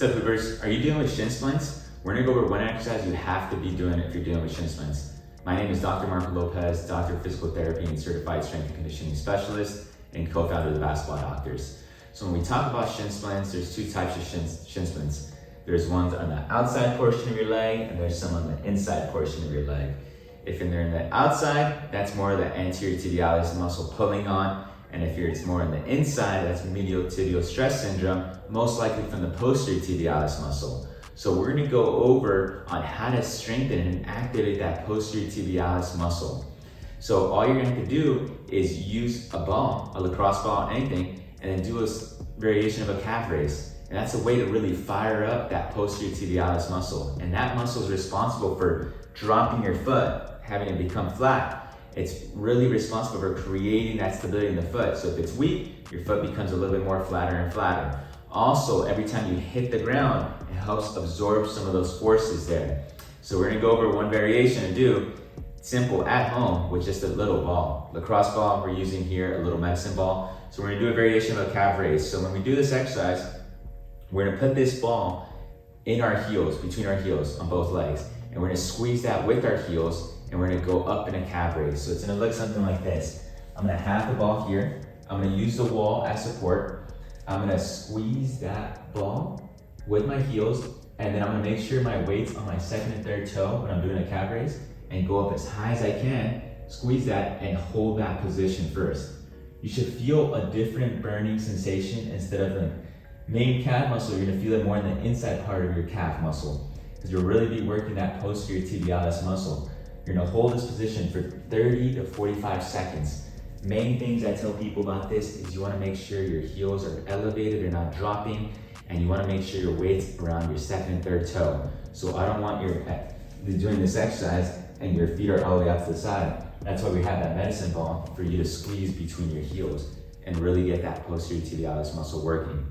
What's up, Hoopers? Are you dealing with shin splints? We're gonna go over one exercise you have to be doing if you're dealing with shin splints. My name is Dr. Marco Lopez, Doctor of Physical Therapy and Certified Strength and Conditioning Specialist and co-founder of the Basketball Doctors. So when we talk about shin splints, there's two types of shin splints. There's ones on the outside portion of your leg and there's some on the inside portion of your leg. If they're in the outside, that's more of the anterior tibialis muscle pulling on. And if it's more on the inside, that's medial tibial stress syndrome, most likely from the posterior tibialis muscle. So we're gonna go over on how to strengthen and activate that posterior tibialis muscle. So all you're gonna have to do is use a ball, a lacrosse ball, anything, and then do a variation of a calf raise. And that's a way to really fire up that posterior tibialis muscle. And that muscle is responsible for dropping your foot, having it become flat. It's really responsible for creating that stability in the foot. So if it's weak, your foot becomes a little bit more flatter and flatter. Also, every time you hit the ground, it helps absorb some of those forces there. So we're gonna go over one variation and do simple at home with just a little ball. Lacrosse ball, we're using here a little medicine ball. So we're gonna do a variation of a calf raise. So when we do this exercise, we're gonna put this ball in our heels, between our heels on both legs. And we're gonna squeeze that with our heels and we're gonna go up in a calf raise. So it's gonna look something like this. I'm gonna have the ball here. I'm gonna use the wall as support. I'm gonna squeeze that ball with my heels, and then I'm gonna make sure my weight's on my second and third toe when I'm doing a calf raise, and go up as high as I can, squeeze that, and hold that position first. You should feel a different burning sensation instead of the main calf muscle. You're gonna feel it more in the inside part of your calf muscle, because you'll really be working that posterior tibialis muscle. You're gonna hold this position for 30 to 45 seconds. Main things I tell people about this is you wanna make sure your heels are elevated, they're not dropping, and you wanna make sure your weight's around your second and third toe. So I don't want you doing this exercise and your feet are all the way out to the side. That's why we have that medicine ball for you to squeeze between your heels and really get that posterior tibialis muscle working.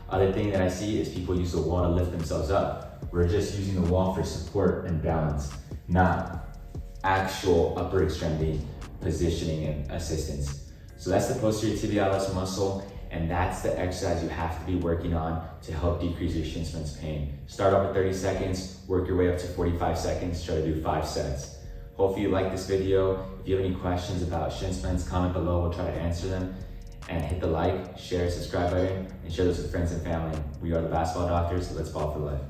Other thing that I see is people use the wall to lift themselves up. We're just using the wall for support and balance, not actual upper extremity positioning and assistance. So that's the posterior tibialis muscle, and that's the exercise you have to be working on to help decrease your shin splints pain. Start off at 30 seconds, work your way up to 45 seconds, try to do 5 sets. Hopefully you like this video. If you have any questions about shin splints, comment below, we'll try to answer them. And hit the like, share, subscribe button, and share this with friends and family. We are the Basketball Doctors, let's ball for life.